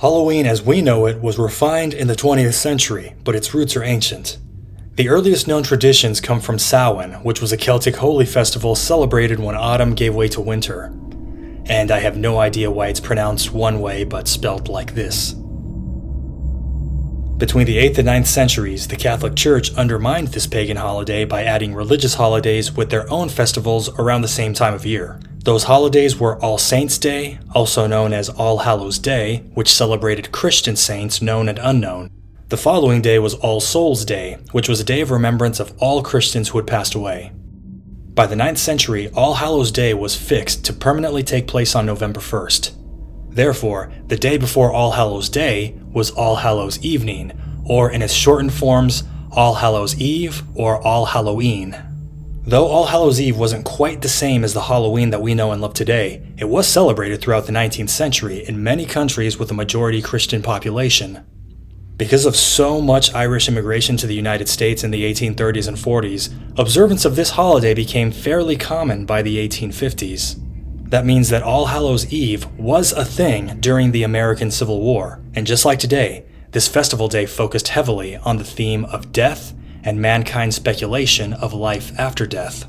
Halloween as we know it was refined in the 20th century, but its roots are ancient. The earliest known traditions come from Samhain, which was a Celtic holy festival celebrated when autumn gave way to winter. And I have no idea why it's pronounced one way but spelled like this. Between the 8th and 9th centuries, the Catholic Church undermined this pagan holiday by adding religious holidays with their own festivals around the same time of year. Those holidays were All Saints' Day, also known as All Hallows' Day, which celebrated Christian saints known and unknown. The following day was All Souls' Day, which was a day of remembrance of all Christians who had passed away. By the 9th century, All Hallows' Day was fixed to permanently take place on November 1st. Therefore, the day before All Hallows' Day was All Hallows' Evening, or in its shortened forms, All Hallows' Eve or All Halloween. Though All Hallows' Eve wasn't quite the same as the Halloween that we know and love today, it was celebrated throughout the 19th century in many countries with a majority Christian population. Because of so much Irish immigration to the United States in the 1830s and 40s, observance of this holiday became fairly common by the 1850s. That means that All Hallows' Eve was a thing during the American Civil War, and just like today, this festival day focused heavily on the theme of death and mankind's speculation of life after death.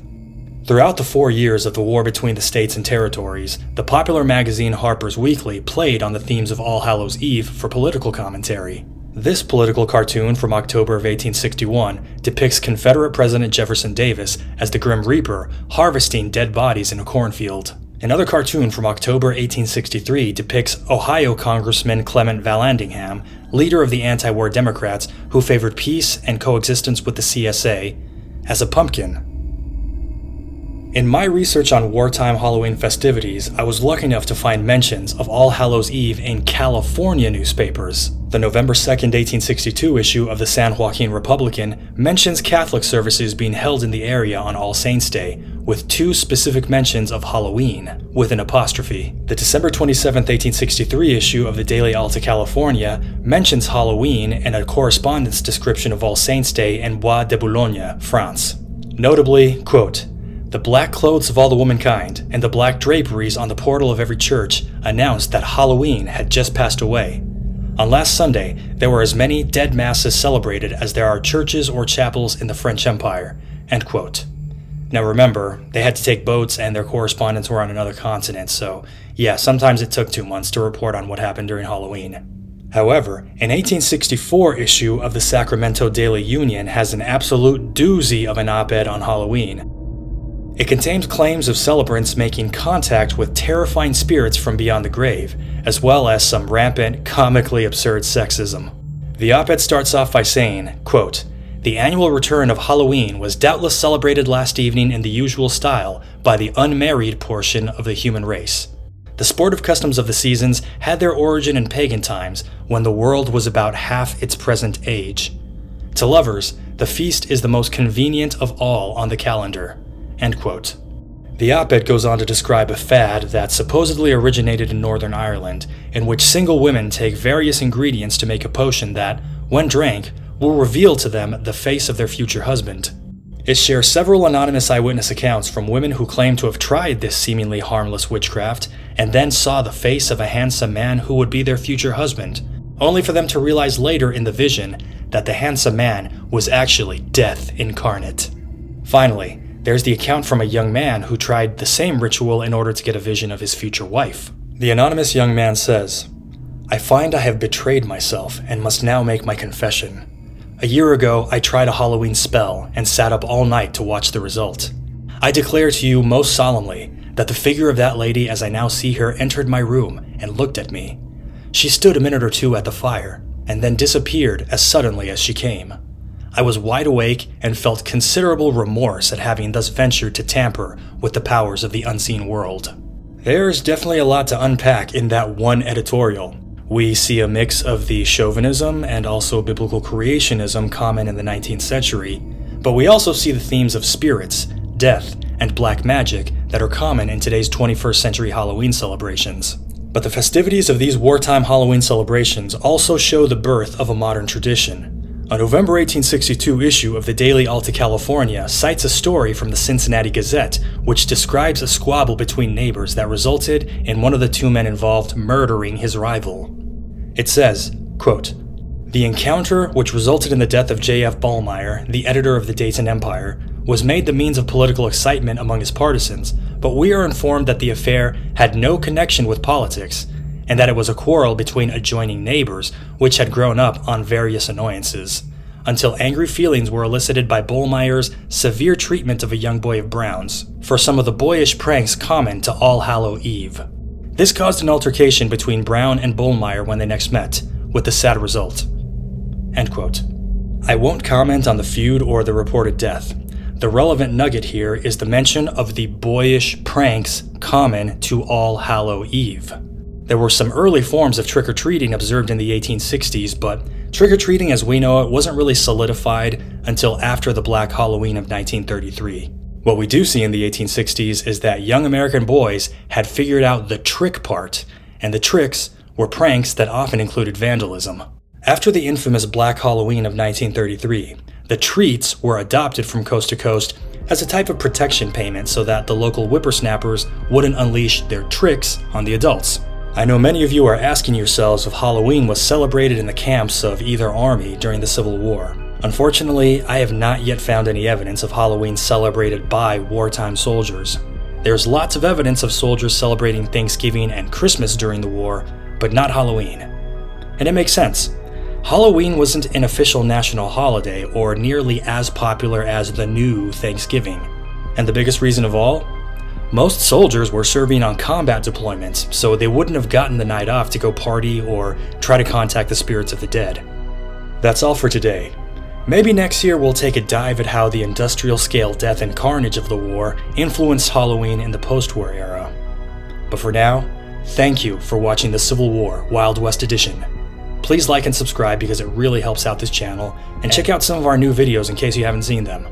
Throughout the 4 years of the war between the states and territories, the popular magazine Harper's Weekly played on the themes of All Hallows' Eve for political commentary. This political cartoon from October of 1861 depicts Confederate President Jefferson Davis as the Grim Reaper harvesting dead bodies in a cornfield. Another cartoon from October 1863 depicts Ohio Congressman Clement Vallandigham, leader of the anti-war Democrats who favored peace and coexistence with the CSA, as a pumpkin. In my research on wartime Halloween festivities, I was lucky enough to find mentions of All Hallows' Eve in California newspapers. The November 2nd, 1862 issue of the San Joaquin Republican mentions Catholic services being held in the area on All Saints' Day, with 2 specific mentions of Halloween, with an apostrophe. The December 27, 1863 issue of the Daily Alta California mentions Halloween and a correspondence description of All Saints' Day in Bois de Boulogne, France. Notably, quote, "The black clothes of all the womankind and the black draperies on the portal of every church announced that Halloween had just passed away. On last Sunday, there were as many dead masses celebrated as there are churches or chapels in the French Empire." End quote. Now remember, they had to take boats and their correspondents were on another continent, so yeah, sometimes it took 2 months to report on what happened during Halloween. However, an 1864 issue of the Sacramento Daily Union has an absolute doozy of an op-ed on Halloween. It contains claims of celebrants making contact with terrifying spirits from beyond the grave, as well as some rampant, comically absurd sexism. The op-ed starts off by saying, quote, "The annual return of Halloween was doubtless celebrated last evening in the usual style by the unmarried portion of the human race. The sportive customs of the seasons had their origin in pagan times, when the world was about half its present age. To lovers, the feast is the most convenient of all on the calendar." End quote. The op-ed goes on to describe a fad that supposedly originated in Northern Ireland, in which single women take various ingredients to make a potion that, when drank, will reveal to them the face of their future husband. It shares several anonymous eyewitness accounts from women who claim to have tried this seemingly harmless witchcraft, and then saw the face of a handsome man who would be their future husband, only for them to realize later in the vision that the handsome man was actually death incarnate. Finally, there's the account from a young man who tried the same ritual in order to get a vision of his future wife. The anonymous young man says, "I find I have betrayed myself and must now make my confession. A year ago, I tried a Halloween spell and sat up all night to watch the result. I declare to you most solemnly that the figure of that lady as I now see her entered my room and looked at me. She stood a minute or 2 at the fire and then disappeared as suddenly as she came. I was wide awake and felt considerable remorse at having thus ventured to tamper with the powers of the unseen world." There's definitely a lot to unpack in that one editorial. We see a mix of the chauvinism and also biblical creationism common in the 19th century, but we also see the themes of spirits, death, and black magic that are common in today's 21st century Halloween celebrations. But the festivities of these wartime Halloween celebrations also show the birth of a modern tradition. A November 1862 issue of the Daily Alta California cites a story from the Cincinnati Gazette which describes a squabble between neighbors that resulted in one of the 2 men involved murdering his rival. It says, quote, "The encounter, which resulted in the death of J.F. Ballmeyer, the editor of the Dayton Empire, was made the means of political excitement among his partisans, but we are informed that the affair had no connection with politics, and that it was a quarrel between adjoining neighbors, which had grown up on various annoyances, until angry feelings were elicited by Ballmeyer's severe treatment of a young boy of Brown's, for some of the boyish pranks common to All Hallow Eve. This caused an altercation between Brown and Ballmeyer when they next met, with the sad result." End quote. I won't comment on the feud or the reported death. The relevant nugget here is the mention of the boyish pranks common to All Hallow Eve. There were some early forms of trick-or-treating observed in the 1860s, but trick-or-treating as we know it wasn't really solidified until after the Black Halloween of 1933. What we do see in the 1860s is that young American boys had figured out the trick part, and the tricks were pranks that often included vandalism. After the infamous Black Halloween of 1933, the treats were adopted from coast to coast as a type of protection payment so that the local whippersnappers wouldn't unleash their tricks on the adults. I know many of you are asking yourselves if Halloween was celebrated in the camps of either army during the Civil War. Unfortunately, I have not yet found any evidence of Halloween celebrated by wartime soldiers. There's lots of evidence of soldiers celebrating Thanksgiving and Christmas during the war, but not Halloween. And it makes sense. Halloween wasn't an official national holiday or nearly as popular as the new Thanksgiving. And the biggest reason of all? Most soldiers were serving on combat deployments, so they wouldn't have gotten the night off to go party or try to contact the spirits of the dead. That's all for today. Maybe next year we'll take a dive at how the industrial-scale death and carnage of the war influenced Halloween in the post-war era. But for now, thank you for watching the Civil War Wild West Edition. Please like and subscribe because it really helps out this channel, and check out some of our new videos in case you haven't seen them.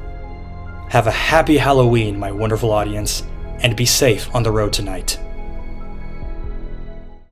Have a happy Halloween, my wonderful audience, and be safe on the road tonight.